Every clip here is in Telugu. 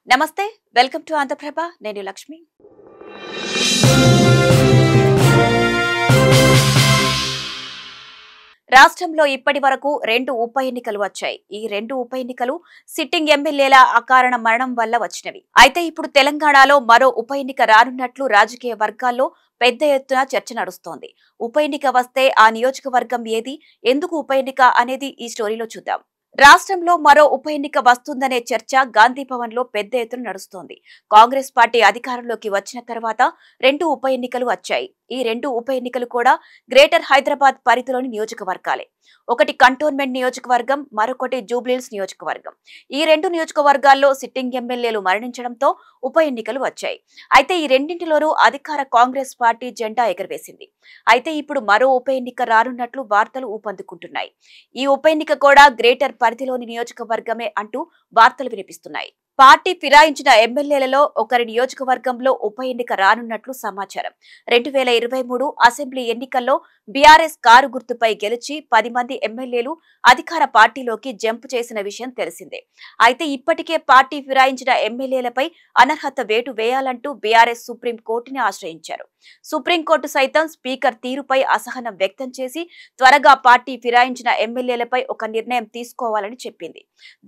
నమస్తే వెల్కమ్ టు ఆంధ్రప్రభ నేను లక్ష్మి రాష్ట్రంలో ఇప్పటివరకు 2 ఉప ఎన్నికలు వచ్చాయి. ఈ 2 ఉప ఎన్నికలు సిట్టింగ్ ఎమ్మెల్యేల అకారణ మరణం వల్ల వచ్చినవి. అయితే ఇప్పుడు తెలంగాణలో మరో ఉప ఎన్నిక రానున్నట్లు రాజకీయ వర్గాల్లో పెద్ద ఎత్తున చర్చ నడుస్తోంది. ఉప ఎన్నిక వస్తే ఆ నియోజకవర్గం ఏది, ఎందుకు ఉప ఎన్నిక అనేది ఈ స్టోరీలో చూద్దాం. రాష్ట్రంలో మరో ఉప ఎన్నిక వస్తుందనే చర్చ గాంధీ భవన్ లో పెద్ద ఎత్తున నడుస్తోంది. కాంగ్రెస్ పార్టీ అధికారంలోకి వచ్చిన తర్వాత 2 ఉప ఎన్నికలు వచ్చాయి. ఈ 2 ఉప ఎన్నికలు కూడా గ్రేటర్ హైదరాబాద్ పరిధిలోని నియోజకవర్గాలే. ఒకటి కంటోన్మెంట్ నియోజకవర్గం, మరొకటి జూబ్లీహిల్స్ నియోజకవర్గం. ఈ 2 నియోజకవర్గాల్లో సిట్టింగ్ ఎమ్మెల్యేలు మరణించడంతో ఉప ఎన్నికలు వచ్చాయి. అయితే ఈ రెండింటిలోనూ అధికార కాంగ్రెస్ పార్టీ జెండా ఎగరవేసింది. అయితే ఇప్పుడు మరో ఉప ఎన్నిక రానున్నట్లు వార్తలు ఊపందుకుంటున్నాయి. ఈ ఉప ఎన్నిక కూడా గ్రేటర్ పరిధిలోని నియోజకవర్గమే అంటూ వార్తలు వినిపిస్తున్నాయి. పార్టీ ఫిరాయించిన ఎమ్మెల్యేలలో ఒకరి నియోజకవర్గంలో ఉప ఎన్నిక రానున్నట్లు సమాచారం. 2023 అసెంబ్లీ ఎన్నికల్లో బీఆర్ఎస్ కారు గుర్తుపై గెలిచి 10 మంది ఎమ్మెల్యేలు అధికార పార్టీలోకి జంప్ చేసిన విషయం తెలిసిందే. అయితే ఇప్పటికే పార్టీ ఫిరాయించిన ఎమ్మెల్యేలపై అనర్హత వేటు వేయాలంటూ బీఆర్ఎస్ సుప్రీం కోర్టుని ఆశ్రయించారు. సుప్రీంకోర్టు సైతం స్పీకర్ తీరుపై అసహనం వ్యక్తం చేసి త్వరగా పార్టీ ఫిరాయించిన ఎమ్మెల్యేలపై ఒక నిర్ణయం తీసుకోవాలని చెప్పింది.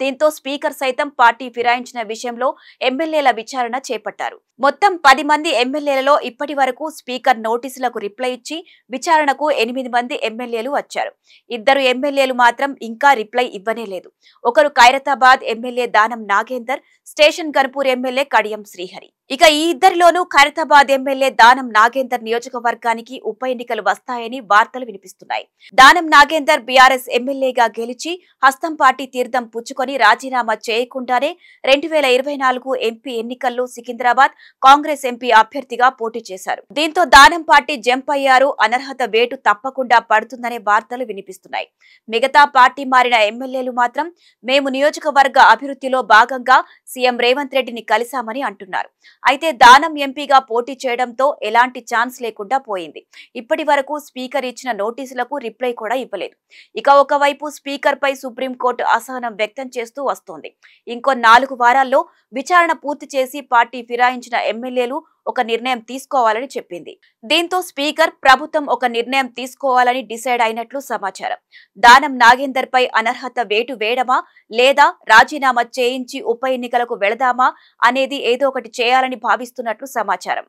దీంతో స్పీకర్ సైతం పార్టీ ఫిరాయించిన విషయంలో ఎమ్మెల్యేల విచారణ చేపట్టారు. మొత్తం 10 మంది ఎమ్మెల్యేలలో ఇప్పటి వరకు స్పీకర్ నోటీసులకు రిప్లై ఇచ్చి విచారణకు 8 మంది ఎమ్మెల్యేలు వచ్చారు. 2 ఎమ్మెల్యేలు మాత్రం ఇంకా రిప్లై ఇవ్వనే లేదు. ఒకరు Khairatabad MLA Danam Nagender, station Ghanpur MLA Kadiyam Srihari. ఇక ఈ ఇద్దరిలోనూ ఖైరతాబాద్ ఎమ్మెల్యే దానం నాగేందర్ నియోజకవర్గానికి ఉప ఎన్నికలు వస్తాయని వార్తలు వినిపిస్తున్నాయి. దానం నాగేందర్ బీఆర్ఎస్ ఎమ్మెల్యేగా గెలిచి హస్తం పార్టీ తీర్థం పుచ్చుకొని రాజీనామా చేయకుండానే 2024 ఎంపీ ఎన్నికల్లో సికింద్రాబాద్ కాంగ్రెస్ ఎంపీ అభ్యర్థిగా పోటీ చేశారు. దీంతో దానం పార్టీ జంప్ అయ్యారు. అనర్హత వేటు తప్పకుండా పడుతుందనే వార్తలు వినిపిస్తున్నాయి. మిగతా పార్టీ మారిన ఎమ్మెల్యేలు మాత్రం మేము నియోజకవర్గ అభివృద్ధిలో భాగంగా సీఎం రేవంత్ రెడ్డిని కలిశామని అంటున్నారు. అయితే దానం ఎంపీగా పోటీ చేయడంతో ఎలాంటి ఛాన్స్ లేకుండా పోయింది. ఇప్పటి వరకు స్పీకర్ ఇచ్చిన నోటీసులకు రిప్లై కూడా ఇవ్వలేదు. ఇక ఒకవైపు స్పీకర్ పై సుప్రీంకోర్టు అసహనం వ్యక్తం చేస్తూ వస్తోంది. ఇంకో 4 వారాల్లో విచారణ పూర్తి చేసి పార్టీ ఫిరాయించిన ఎమ్మెల్యేలు ఒక నిర్ణయం తీసుకోవాలని చెప్పింది. దీంతో స్పీకర్ ప్రభుత్వం ఒక నిర్ణయం తీసుకోవాలని డిసైడ్ అయినట్లు సమాచారం. దానం నాగేందర్ పై అనర్హత వేటు వేయడమా లేదా రాజీనామా చేయించి ఉప ఎన్నికలకు వెళదామా అనేది ఏదో ఒకటి చేయాలని భావిస్తున్నట్లు సమాచారం.